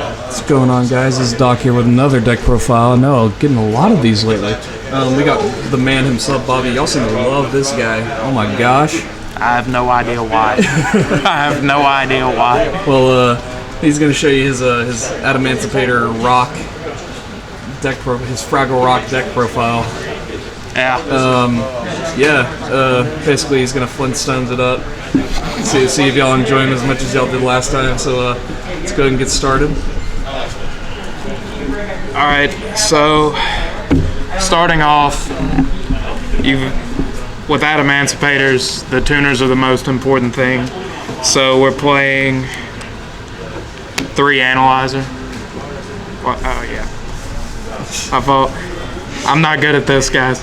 What's going on, guys? This is Doc here with another deck profile. I know I'm getting a lot of these lately. We got the man himself, Bobby. Y'all seem to love this guy. Oh my gosh. I have no idea why. I have no idea why. Well, he's going to show you his Adamancipator rock deck his Fraggle Rock deck profile. Yeah. Basically he's going to Flintstones it up. See if y'all enjoy him as much as y'all did last time. So let's go ahead and get started. Alright, so starting off, with Adamancipators, the tuners are the most important thing. So we're playing 3 Analyzer. Oh yeah. I'm not good at this, guys.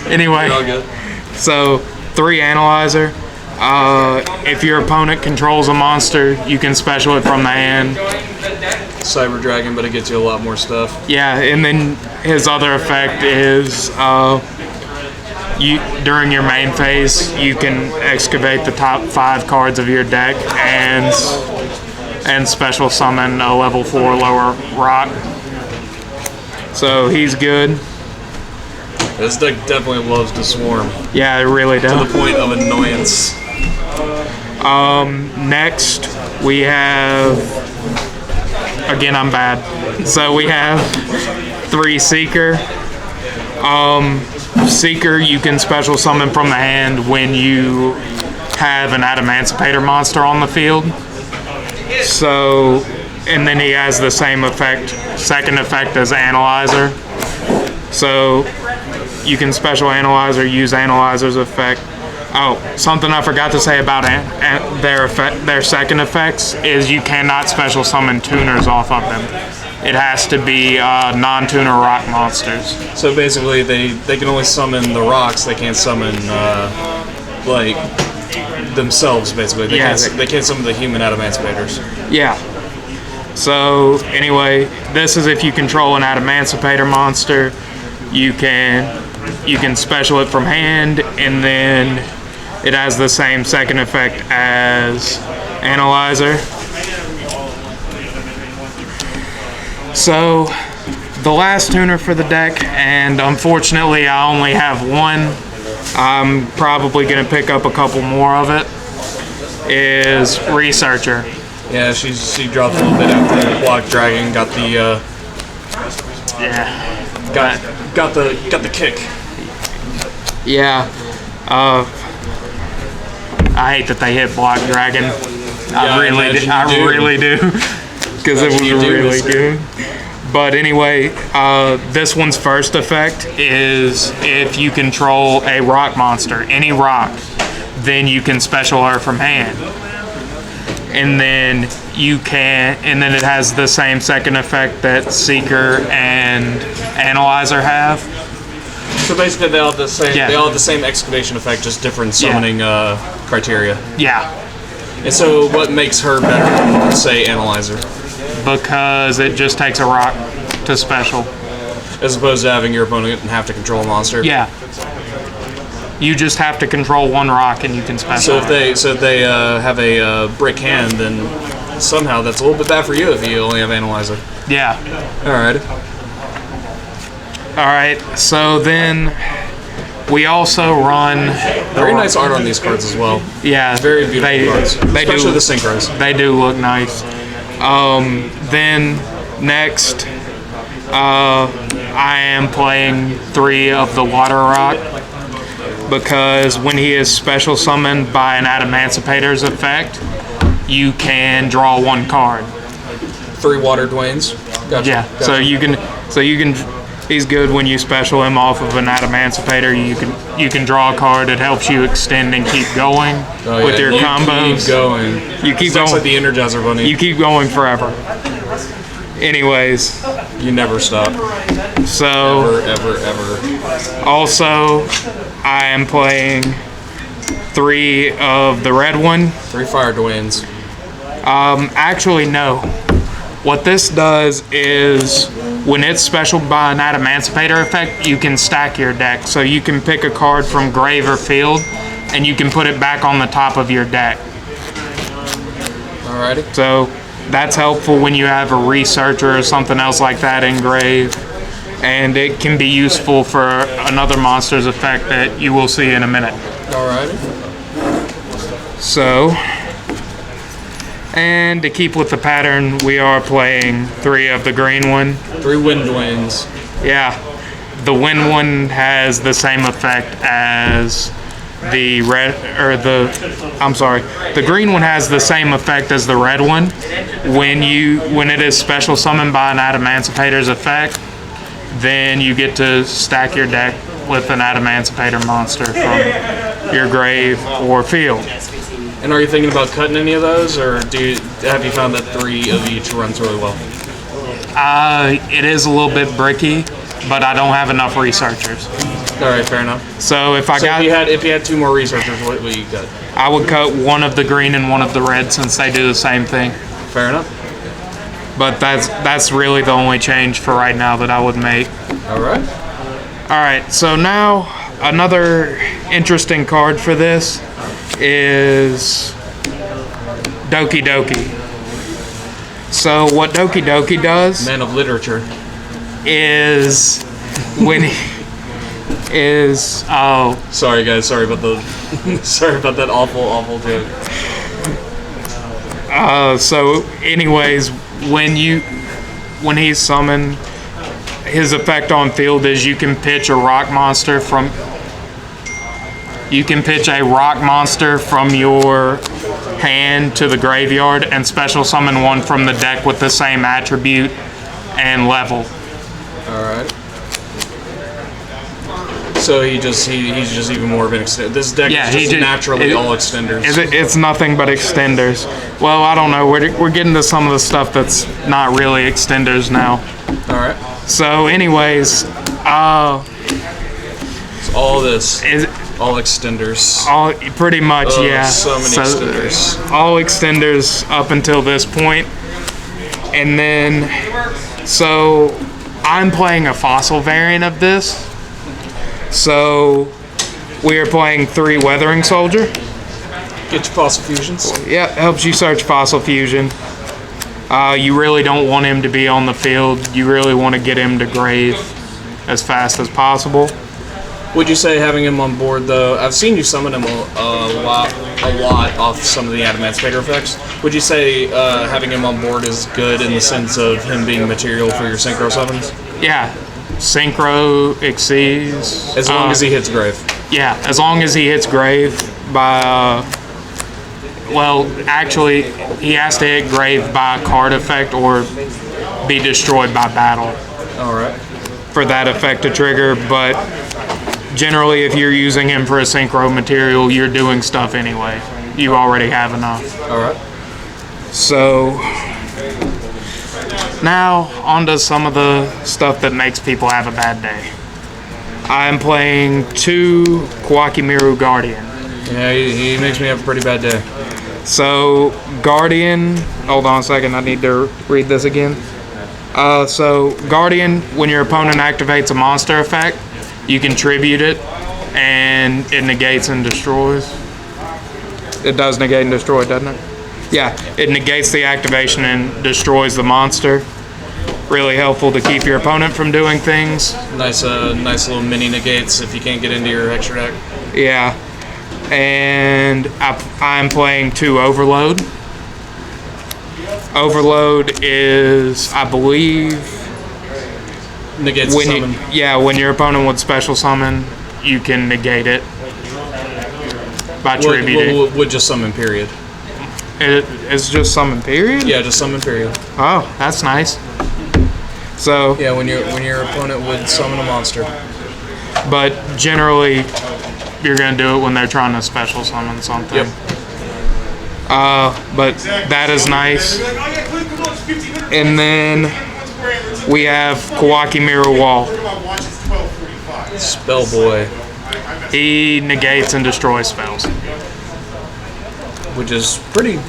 Anyway, so 3 Analyzer. If your opponent controls a monster, you can special it from the hand. Cyber Dragon, but it gets you a lot more stuff. Yeah, and then his other effect is during your main phase, you can excavate the top 5 cards of your deck and special summon a level 4 lower rock. So he's good. This deck definitely loves to swarm. Yeah, it really does. To the point of annoyance. Next, we have... Again, I'm bad. So we have 3 Seeker. Seeker, you can special summon from the hand when you have an Adamancipator monster on the field. So, and then he has the same effect, second effect as Analyzer. So you can special Analyzer, use Analyzer's effect. Oh, something I forgot to say about their second effects is you cannot special summon tuners off of them. It has to be non-tuner rock monsters. So basically, they can only summon the rocks. They can't summon like themselves. Basically, they can't summon the human Adamancipators. Yeah. So anyway, this is if you control an Adamancipator monster, you can special it from hand, and then it has the same second effect as Analyzer. So the last tuner for the deck, and unfortunately I only have one, I'm probably going to pick up a couple more of it, is Researcher. Yeah, she dropped a little bit after Block Dragon, got the got the kick. Yeah. I hate that they hit Block Dragon. I really do. Because it was really good. But anyway, this one's first effect is if you control a rock monster, any rock, then you can special her from hand. And then it has the same second effect that Seeker and Analyzer have. So basically, they all have the same. Yeah. They all have the same excavation effect, just different summoning criteria. Yeah. And so, what makes her better than, say, Analyzer? Because it just takes a rock to special, as opposed to having your opponent have to control a monster. Yeah. You just have to control one rock, and you can special. So if they have a brick hand, then somehow that's a little bit bad for you if you only have Analyzer. Yeah. All right. Alright, so then we also run... Very nice art on these cards as well. Yeah. Very beautiful cards. Especially the synchros. They do look nice. Then next, I am playing 3 of the Water Rock, because when he is special summoned by an Adamancipator's effect, you can draw 1 card. 3 Water Dwaynes. Gotcha. Yeah. Gotcha. So you can. He's good when you special him off of an Adamancipator. You can draw a card. It helps you extend and keep going with your combos. Keep going. You keep going. It's like the Energizer Bunny. You keep going forever. Anyways. You never stop. So. Ever. Also, I am playing 3 of the red one. 3 Fire Dwaynes. Actually, no. What this does is, when it's special by an Adamancipator effect, you can stack your deck. So you can pick a card from grave or field, and you can put it back on the top of your deck. Alrighty. So That's helpful when you have a researcher or something else like that engrave. And it can be useful for another monster's effect that you will see in a minute. Alright. So, and to keep with the pattern, we are playing 3 of the green one. 3 Wind Dwaynes. Yeah, the wind one has the same effect as the red, or the green one has the same effect as the red one. When it is special summoned by an Adamancipator's effect, then you get to stack your deck with an Adamancipator monster from your grave or field. And are you thinking about cutting any of those, or have you found that 3 of each runs really well? It is a little bit bricky, but I don't have enough researchers. All right, fair enough. So if you had 2 more researchers, what would you cut? I would cut 1 of the green and 1 of the red since they do the same thing. Fair enough. But that's really the only change for right now that I would make. All right. All right. So now another interesting card for this is Doki Doki. So what Doki Doki does, Man of literature, is when he is sorry guys, sorry about that awful joke. So anyways, when he's summoned, his effect on field is you can pitch a rock monster from your hand to the graveyard and special summon 1 from the deck with the same attribute and level. Alright. So he's just even more of an extender. This deck is just naturally all extenders. It's nothing but extenders. Well, I don't know. We're getting to some of the stuff that's not really extenders now. Alright. So anyways, it's all this. All extenders. All pretty much, yeah. So many extenders. All extenders up until this point. And then, so I'm playing a fossil variant of this. So we are playing 3 Weathering Soldier. Get your fossil fusions. Yeah, helps you search fossil fusion. You really don't want him to be on the field. You really want to get him to grave as fast as possible. Would you say having him on board, though? I've seen you summon him a lot off some of the Adamancipator effects. Would you say having him on board is good in the sense of him being material for your synchro summons? Yeah, synchro exceeds. As long as he hits grave. Yeah, as long as he hits grave by. Well, actually, he has to hit grave by a card effect or be destroyed by battle. All right. For that effect to trigger, but generally, if you're using him for a synchro material, you're doing stuff anyway. You already have enough. All right. So now onto some of the stuff that makes people have a bad day. I'm playing 2 Kwakimiru Guardian. Yeah, he makes me have a pretty bad day. So Guardian, hold on a second, I need to read this again. So Guardian, when your opponent activates a monster effect, you can tribute it, and it negates and destroys. It does negate and destroy, doesn't it? Yeah, it negates the activation and destroys the monster. Really helpful to keep your opponent from doing things. Nice little mini negates if you can't get into your extra deck. Yeah, and I'm playing 2 Overload. Overload is, I believe, negates summon. When your opponent would special summon, you can negate it by tributing. Would just summon, period. It's just summon, period? Yeah, just summon, period. Oh, that's nice. So yeah, when your opponent would summon a monster. But generally, you're gonna do it when they're trying to special summon something. Yep. But that is nice. And then we have Kwakimiru Wall. Spell boy. He negates and destroys spells. Which is pretty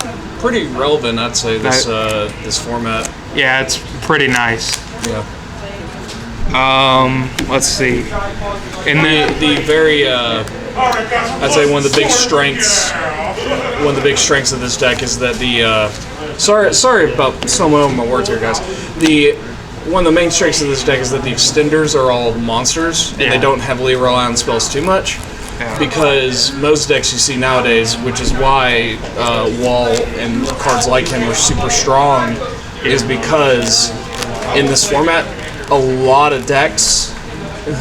relevant, I'd say, this format. Yeah, it's pretty nice. Yeah. Let's see. And the very I'd say one of the big strengths of this deck is that Sorry about stumbling over my words here, guys. One of the main strengths of this deck is that the extenders are all monsters, and they don't heavily rely on spells too much. Yeah. Because most decks you see nowadays, which is why Wall and cards like him are super strong, is because in this format, a lot of decks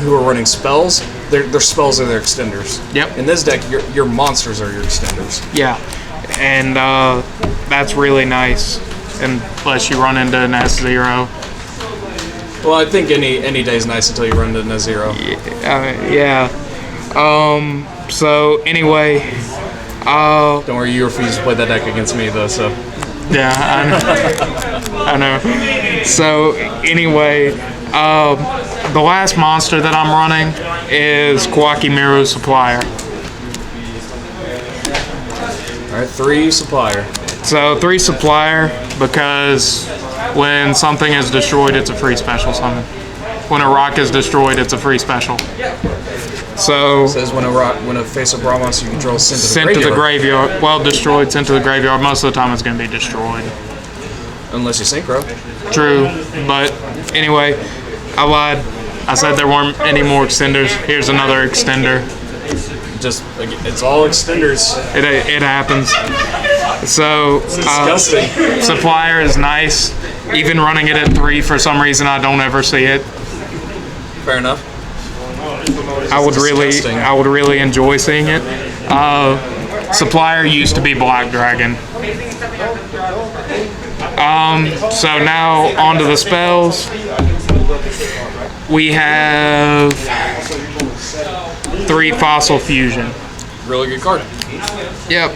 who are running spells, their spells are their extenders. Yep. In this deck, your monsters are your extenders. Yeah, and that's really nice, unless you run into an S0. Well, I think any day is nice until you run into an S0. Yeah. So anyway, don't worry, you refuse to play that deck against me though, so. Yeah, I know. So anyway, the last monster that I'm running is Kwaki Supplier. All right, 3 Supplier. So 3 Supplier because when something is destroyed, it's a free special summon. When a rock is destroyed, it's a free special. So it says when a face-up raw monster you control sent to the graveyard. Well, destroyed, sent to the graveyard. Most of the time, it's going to be destroyed. Unless you synchro. True, but anyway, I lied. I said there weren't any more extenders. Here's another extender. It's all extenders. It happens. So it's disgusting. Supplier is nice. Even running it at 3, for some reason, I don't ever see it. Fair enough. I would really enjoy seeing it. Supplier used to be Black Dragon. So now onto the spells. We have 3 Fossil Fusion. Really good card. Yep.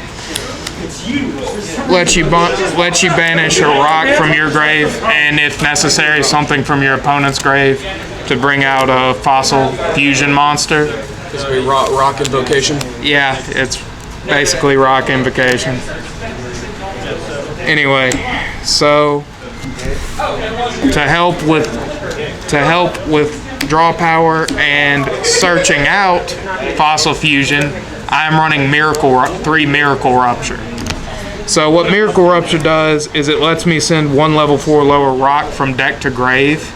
Let you banish a rock from your grave, and if necessary, something from your opponent's grave to bring out a Fossil Fusion monster. This will be rock invocation. Yeah, it's basically rock invocation. Anyway, so to help with draw power and searching out Fossil Fusion, I'm running 3 Miracle Rupture. So what Miracle Rupture does is it lets me send 1 level 4 lower rock from deck to grave.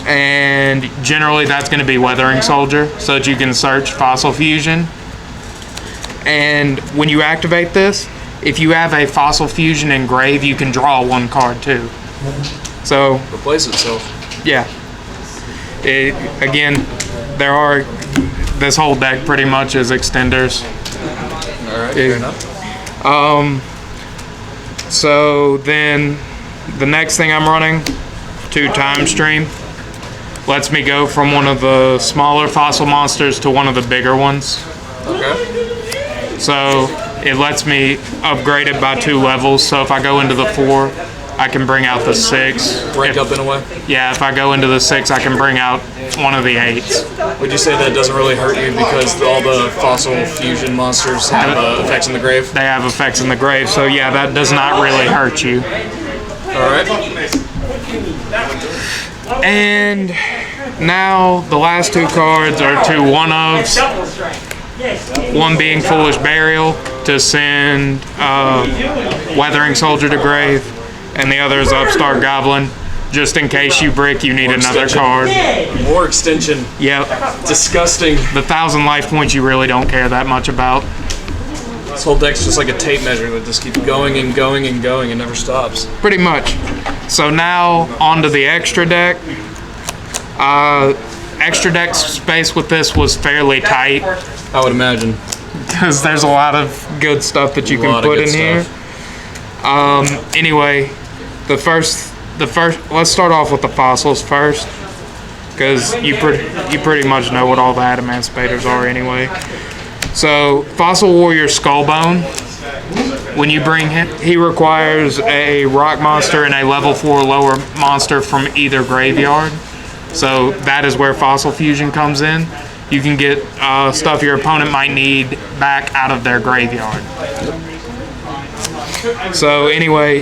And generally that's going to be Weathering Soldier, so that you can search Fossil Fusion. And when you activate this, if you have a Fossil Fusion in grave, you can draw 1 card too. So replace itself. Yeah. Again, this whole deck pretty much is extenders. Alright, fair enough. So then the next thing I'm running, 2 Time Stream. Lets me go from one of the smaller fossil monsters to one of the bigger ones. Okay. So it lets me upgrade it by 2 levels. So if I go into the 4, I can bring out the 6. Rank up in a way? Yeah, if I go into the 6, I can bring out one of the 8s. Would you say that doesn't really hurt you because all the Fossil Fusion monsters have effects in the grave? They have effects in the grave, so yeah, that does not really hurt you. Alright. And now the last 2 cards are 2 one-ofs. One being Foolish Burial to send Weathering Soldier to grave, and the other is Upstart Goblin. Just in case you brick, you need another card. More extension. Yep. Disgusting. The 1,000 life points you really don't care that much about. This whole deck's just like a tape measure that just keeps going and going and going and never stops. Pretty much. So now onto the extra deck. Extra deck space with this was fairly tight. I would imagine. Because there's a lot of good stuff that you can put in here. Anyway, the first. Let's start off with the fossils first, because you pretty much know what all the Adamancipators are anyway. So, Fossil Warrior Skullbone. When you bring him, he requires a rock monster and a level 4 lower monster from either graveyard. So that is where Fossil Fusion comes in. You can get stuff your opponent might need back out of their graveyard. So anyway,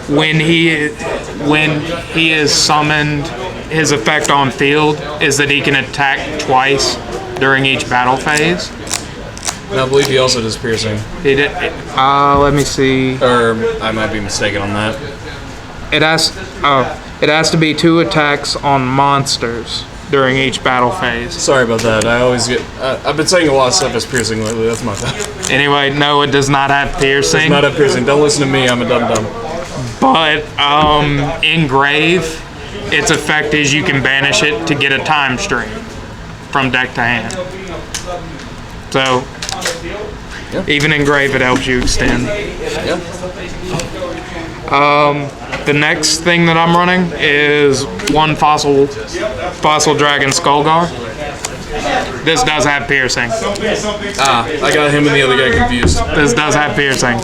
when he is summoned, his effect on field is that he can attack twice during each battle phase. And I believe he also does piercing. He did. Let me see. Or I might be mistaken on that. It has to be 2 attacks on monsters during each battle phase. Sorry about that. I always get. I've been saying a lot of stuff as piercing lately. That's my bad. Anyway, no, it does not have piercing. It's not have piercing. Don't listen to me. I'm a dum-dum. But engrave, its effect is you can banish it to get a time stream from deck to hand. So even engrave, it helps you extend. Yeah. The next thing that I'm running is 1 fossil dragon Skullgar. This does have piercing. I got him and the other guy confused. This does have piercing.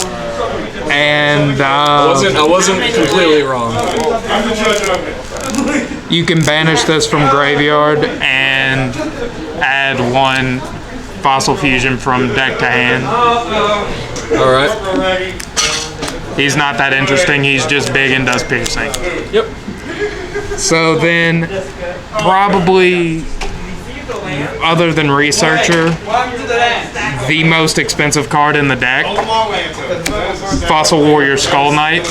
And I wasn't completely wrong. you can banish this from graveyard and add 1 fossil fusion from deck to hand. All right. He's not that interesting. He's just big and does piercing. Yep. So then, probably, other than Researcher, the most expensive card in the deck, Fossil Warrior Skull Knight.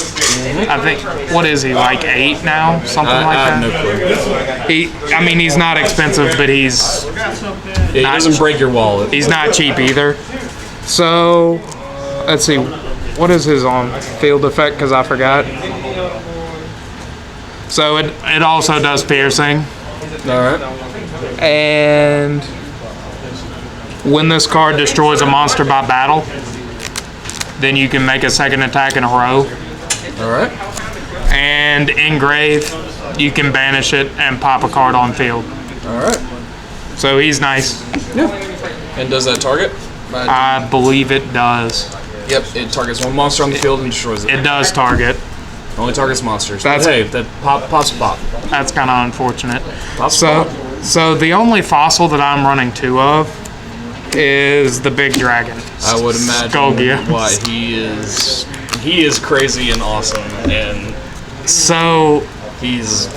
I think, what is he, like 8 now? Something like that? I have no clue. I mean, he's not expensive, but He doesn't break your wallet. he's not cheap either. So, let's see. What is his on field effect? Because I forgot. So it also does piercing. All right. And when this card destroys a monster by battle, then you can make a 2nd attack in a row. All right. And engrave, you can banish it and pop a card on field. All right. So he's nice. Yeah. And does that target? I believe it does. Yep. It targets 1 monster on the field and destroys it. It does target. Only targets monsters. That's- But hey, that pops pop. That's kind of unfortunate. Pops pop. So the only fossil that I'm running 2 of is the big dragon. I would imagine Skullgia. why he is crazy and awesome, and So he's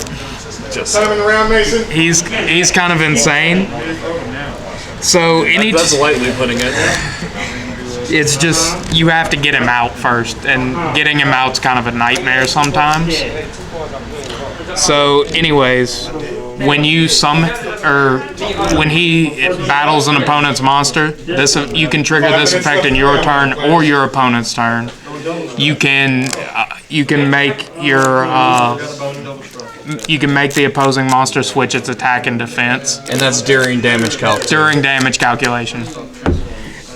just he's kind of insane. So that's lightly putting it. it's just you have to get him out first, and getting him out's kind of a nightmare sometimes. So, anyways, when you when he battles an opponent's monster, you can trigger this effect in your turn or your opponent's turn. You can make the opposing monster switch its attack and defense. And that's during damage calc. During damage calculation.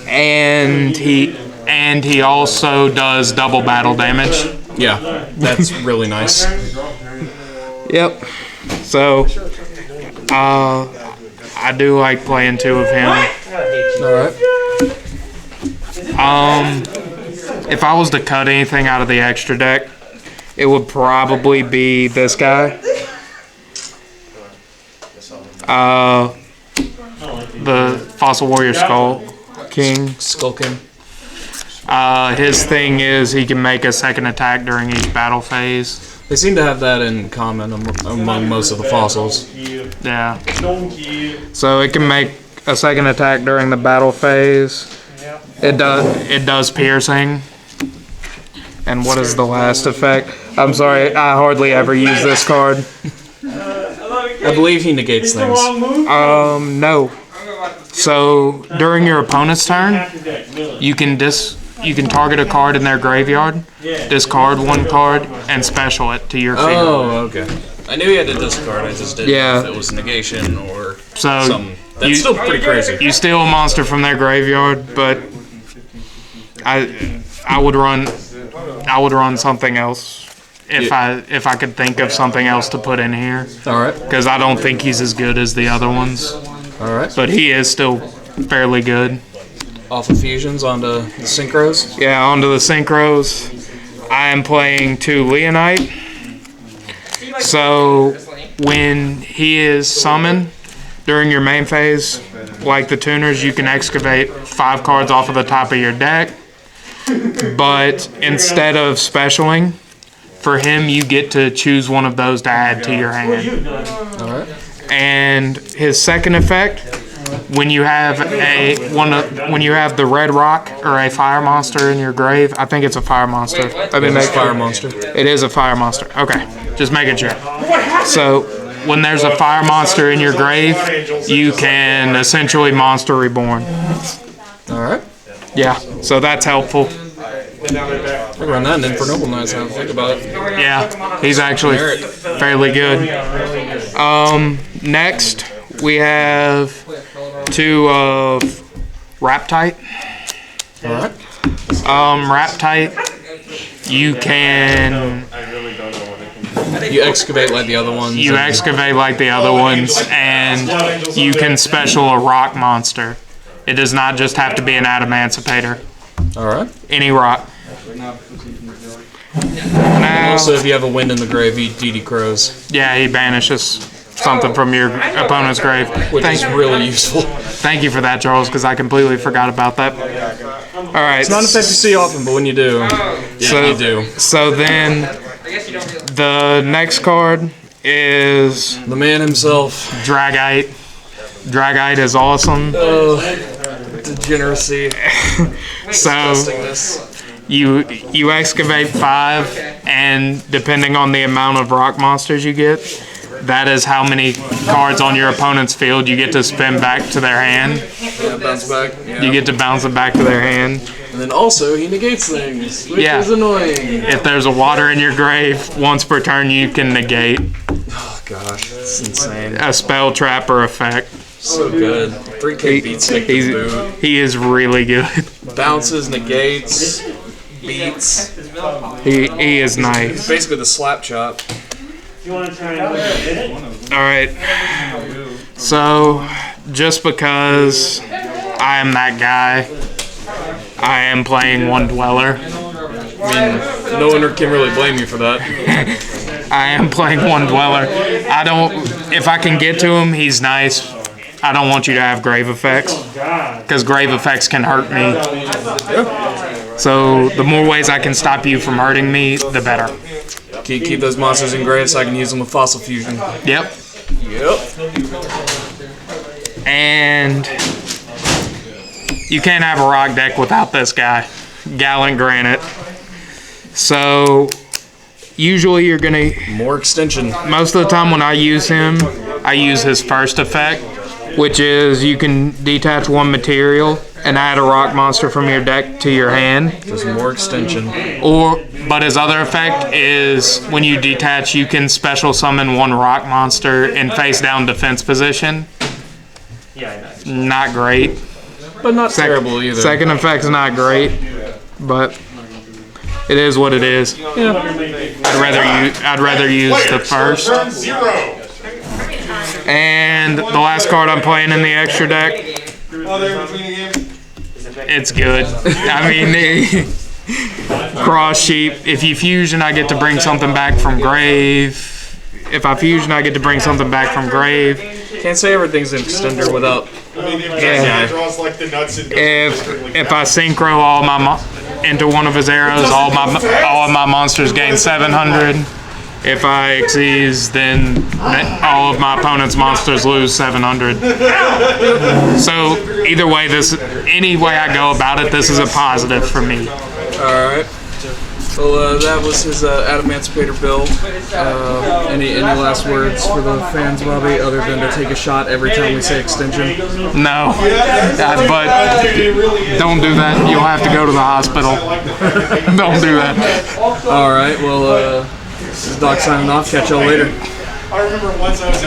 And he also does double battle damage. Yeah, that's really nice. Yep. So, I do like playing 2 of him. Alright. If I was to cut anything out of the extra deck, it would probably be this guy. The Fossil Warrior Skull King. Skull King. His thing is he can make a 2nd attack during each battle phase. They seem to have that in common among most of the fossils. Yeah. So it can make a 2nd attack during the battle phase. It does piercing. And what is the last effect? I'm sorry, I hardly ever use this card. I believe he negates things. No. So during your opponent's turn, you can target a card in their graveyard, discard 1 card, and special it to your field. Oh, okay. I knew he had to discard. I just didn't know if it was negation or something. That's still pretty crazy. You steal a monster from their graveyard, but I would run something else if I could think of something else to put in here. All right. Because I don't think he's as good as the other ones. All right. But he is still fairly good. Off of fusions onto the synchros. Yeah, onto the synchros. I am playing 2 Leonite. So when he is summoned during your main phase, like the tuners, you can excavate 5 cards off of the top of your deck. But instead of specialing, for him you get to choose one of those to add to your hand. All right. And his 2nd effect when you have when you have the red rock or a fire monster in your grave, I think it's a fire monster. It's fire monster. It is a fire monster. Okay, just making sure. So when there's a fire monster in your grave, you can essentially monster reborn. All right. Yeah, so that's helpful. I run that in Infernoble Knights. I don't think about it. Yeah, he's actually fairly good. Next, we have 2 of Raptite. All right. Raptite, you can... You excavate like the other ones. You excavate like the other ones, and you can special a rock monster. It does not just have to be an Adamancipator. All right. Any rock. Now, Also, if you have a wind in the grave, he DD crows. yeah, he banishes something from your opponent's grave. Which is really useful. Thank you for that, Charles, because I completely forgot about that. All right. It's not an effect you see often, but when you do, you do. So then, the next card is The man himself. Dragite. Dragite is awesome. Degeneracy. So Disgustingness. you excavate 5, and depending on the amount of rock monsters you get, that is how many cards on your opponent's field you get to spin back to their hand. Yeah, bounce back. Yeah. You get to bounce it back to their hand. And then also, he negates things, which Yeah. is annoying. If there's a water in your grave, once per turn you can negate Oh, gosh. That's insane. a spell, trap, or effect. So good. 3K beats stick to boot. He is really good. Bounces, negates, beats. He is nice. Basically the slap chop. Alright. So, just because I am that guy, I am playing one Dweller. I mean, no one can really blame you for that. I am playing one Dweller. I don't... If I can get to him, he's nice. I don't want you to have grave effects, because grave effects can hurt me. So the more ways I can stop you from hurting me, the better. Keep those monsters in grave so I can use them with Fossil Fusion. Yep. Yep. And you can't have a rock deck without this guy, Gallant Granite. So usually you're gonna... More extension. Most of the time when I use him, I use his first effect, which is you can detach 1 material and add a rock monster from your deck to your hand. Just more extension. But his other effect is when you detach, you can special summon 1 rock monster in face down defense position. Not great. But not terrible either. Second effect's not great, but it is what it is. Yeah. I'd rather use the first. And the last card I'm playing in the extra deck, it's good. I mean, Cross Sheep. If you fusion, I get to bring something back from grave. If I fusion, I get to bring something back from grave. Can't say everything's an extender without. Yeah. If I synchro all my into one of his arrows, all of my monsters gain 700. If I exceed, then all of my opponent's monsters lose 700. So either way, any way I go about it, this is a positive for me. All right. Well, that was his Adamancipator build. Any last words for the fans, Bobby, other than to take a shot every time we say extension? No, but don't do that. You'll have to go to the hospital. Don't do that. All right. Well, this is Doc signing off. Catch y'all later. I remember once I was